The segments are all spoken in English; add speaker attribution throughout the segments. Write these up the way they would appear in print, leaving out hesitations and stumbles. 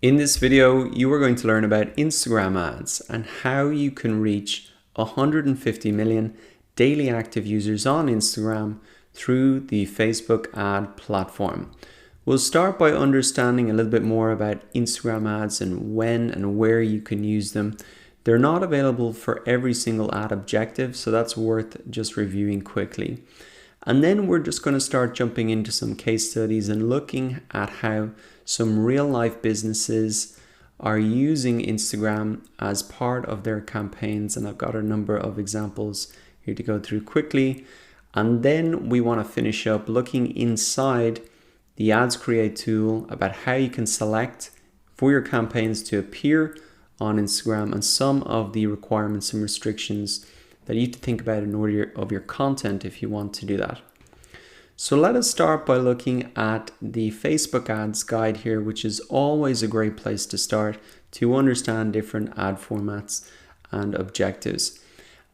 Speaker 1: In this video, you are going to learn about Instagram ads and how you can reach 150 million daily active users on Instagram through the Facebook ad platform. We'll start by understanding a little bit more about Instagram ads and when and where you can use them. They're not available for every single ad objective, so that's worth just reviewing quickly. And then we're just going to start jumping into some case studies and looking at how some real life businesses are using Instagram as part of their campaigns. And I've got a number of examples here to go through quickly. And then we want to finish up looking inside the Ads Create tool about how you can select for your campaigns to appear on Instagram and some of the requirements and restrictions that you need to think about in order of your content if you want to do that. So let us start by looking at the Facebook ads guide here, which is always a great place to start to understand different ad formats and objectives.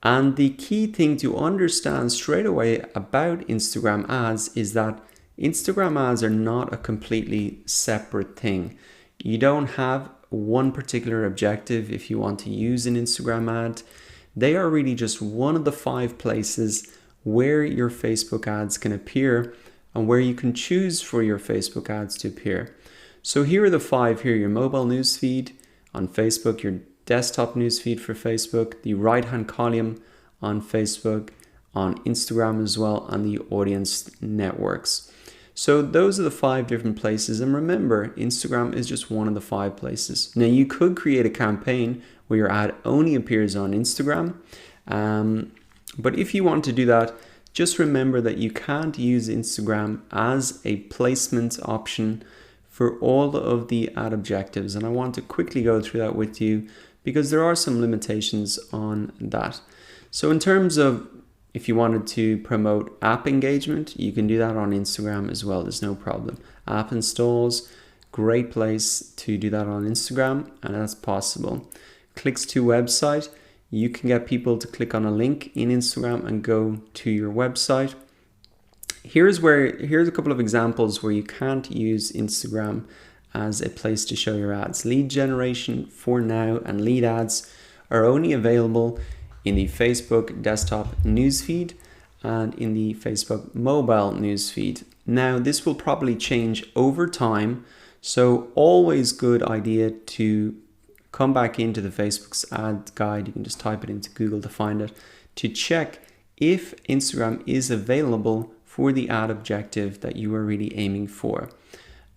Speaker 1: And the key thing to understand straight away about Instagram ads is that Instagram ads are not a completely separate thing. You don't have one particular objective if you want to use an Instagram ad. They are really just one of the 5 places where your Facebook ads can appear and where you can choose for your Facebook ads to appear. So here are the 5 here: your mobile newsfeed on Facebook, your desktop newsfeed for Facebook, the right-hand column on Facebook, on Instagram as well, and the audience networks. So those are the 5 different places. And remember, Instagram is just one of the 5 places. Now you could create a campaign where your ad only appears on Instagram. But if you want to do that, just remember that you can't use Instagram as a placement option for all of the ad objectives. And I want to quickly go through that with you because there are some limitations on that. So in terms of if you wanted to promote app engagement, you can do that on Instagram as well. There's no problem. App installs, great place to do that on Instagram, and that's possible. Clicks to website, you can get people to click on a link in Instagram and go to your website. Here's a couple of examples where you can't use Instagram as a place to show your ads. Lead generation for now and lead ads are only available in the Facebook desktop newsfeed and in the Facebook mobile newsfeed. Now, this will probably change over time, so always good idea to come back into the Facebook's ad guide. You can just type it into Google to find it, to check if Instagram is available for the ad objective that you are really aiming for.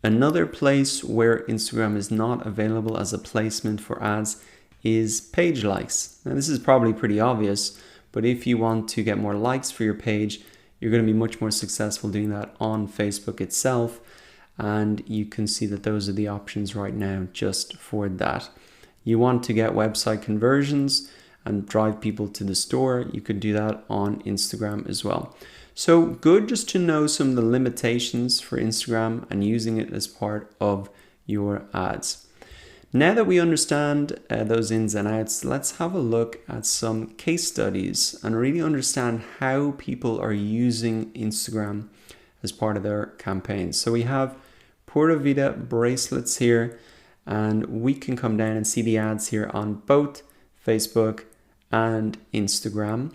Speaker 1: Another place where Instagram is not available as a placement for ads is page likes. Now this is probably pretty obvious, but if you want to get more likes for your page, you're going to be much more successful doing that on Facebook itself. And you can see that those are the options right now just for that. You want to get website conversions and drive people to the store, you could do that on Instagram as well. So good just to know some of the limitations for Instagram and using it as part of your ads. Now that we understand those ins and outs, let's have a look at some case studies and really understand how people are using Instagram as part of their campaigns. So we have Pura Vida bracelets here, and we can come down and see the ads here on both Facebook and Instagram.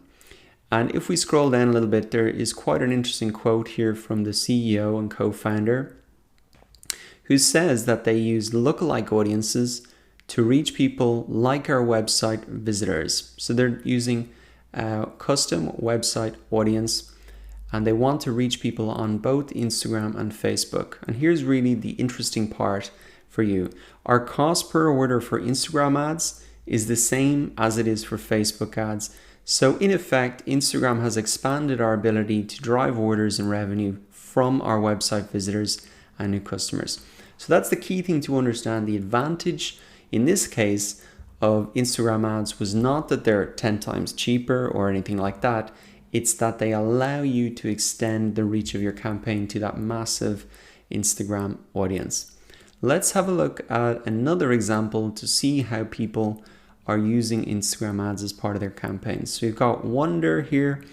Speaker 1: And if we scroll down a little bit, there is quite an interesting quote here from the CEO and co-founder, who says that they use lookalike audiences to reach people like our website visitors. So they're using a custom website audience and they want to reach people on both Instagram and Facebook. And here's really the interesting part for you. Our cost per order for Instagram ads is the same as it is for Facebook ads. So in effect, Instagram has expanded our ability to drive orders and revenue from our website visitors and new customers. So that's the key thing to understand. The advantage in this case of Instagram ads was not that they're 10 times cheaper or anything like that. It's that they allow you to extend the reach of your campaign to that massive Instagram audience. Let's have a look at another example to see how people are using Instagram ads as part of their campaigns. So you've got Wonder here,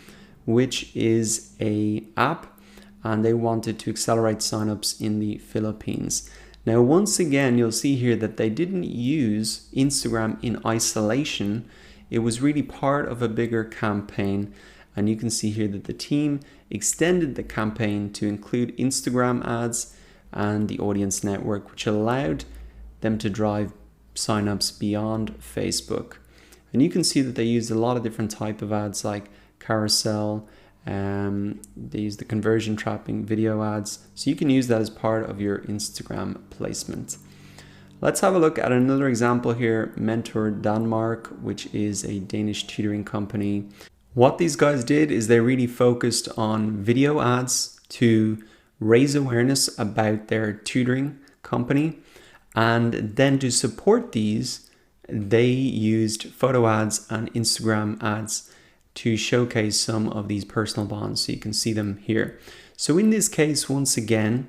Speaker 1: which is a app, and they wanted to accelerate signups in the Philippines. Now, once again, you'll see here that they didn't use Instagram in isolation. It was really part of a bigger campaign. And you can see here that the team extended the campaign to include Instagram ads and the audience network, which allowed them to drive signups beyond Facebook. And you can see that they used a lot of different type of ads like carousel. They use the conversion trapping video ads. So you can use that as part of your Instagram placement. Let's have a look at another example here, Mentor Denmark, which is a Danish tutoring company. What these guys did is they really focused on video ads to raise awareness about their tutoring company. And then to support these, they used photo ads and Instagram ads to showcase some of these personal bonds. So you can see them here. So in this case, once again,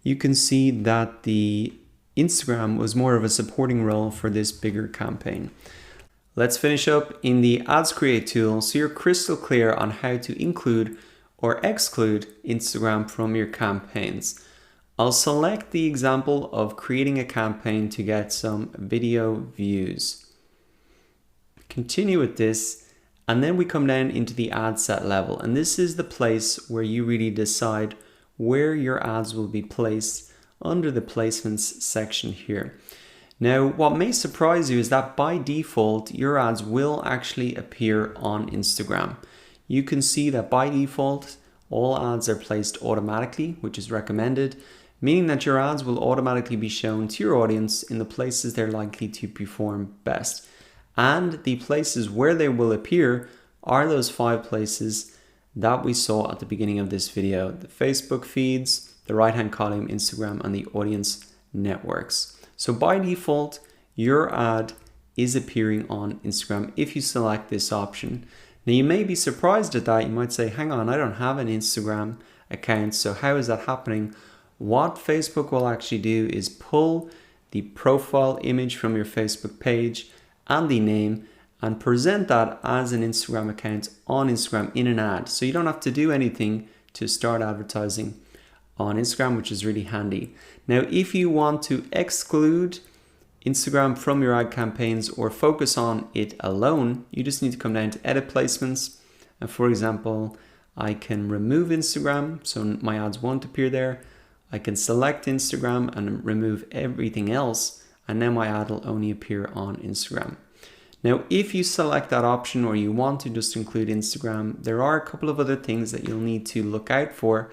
Speaker 1: you can see that the Instagram was more of a supporting role for this bigger campaign. Let's finish up in the Ads Create tool so you're crystal clear on how to include or exclude Instagram from your campaigns. I'll select the example of creating a campaign to get some video views. Continue with this, and then we come down into the ad set level, and this is the place where you really decide where your ads will be placed under the placements section here. Now, what may surprise you is that by default, your ads will actually appear on Instagram. You can see that by default, all ads are placed automatically, which is recommended, meaning that your ads will automatically be shown to your audience in the places they're likely to perform best. And the places where they will appear are those 5 places that we saw at the beginning of this video: the Facebook feeds, the right-hand column, Instagram, and the audience networks. So by default, your ad is appearing on Instagram if you select this option. Now you may be surprised at that. You might say, hang on, I don't have an Instagram account, so how is that happening? What Facebook will actually do is pull the profile image from your Facebook page and the name and present that as an Instagram account on Instagram in an ad. So you don't have to do anything to start advertising on Instagram, which is really handy. Now, if you want to exclude Instagram from your ad campaigns or focus on it alone, you just need to come down to edit placements. And for example, I can remove Instagram, so my ads won't appear there. I can select Instagram and remove everything else, and now my ad will only appear on Instagram. Now, if you select that option or you want to just include Instagram, there are a couple of other things that you'll need to look out for,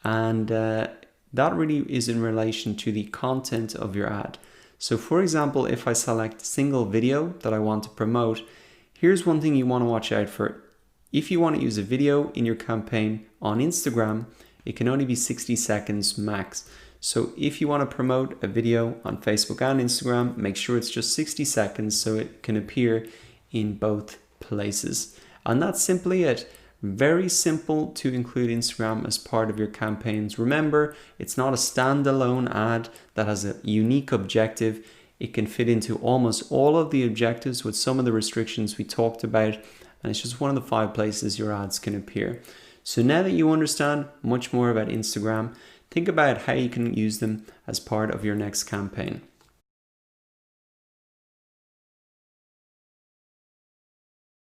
Speaker 1: and that really is in relation to the content of your ad. So for example, if I select single video that I want to promote, here's one thing you want to watch out for. If you want to use a video in your campaign on Instagram, it can only be 60 seconds max. So if you want to promote a video on Facebook and Instagram, make sure it's just 60 seconds so it can appear in both places. And that's simply it. Very simple to include Instagram as part of your campaigns. Remember, it's not a standalone ad that has a unique objective. It can fit into almost all of the objectives with some of the restrictions we talked about, and it's just one of the 5 places your ads can appear. So now that you understand much more about Instagram, think about how you can use them as part of your next campaign.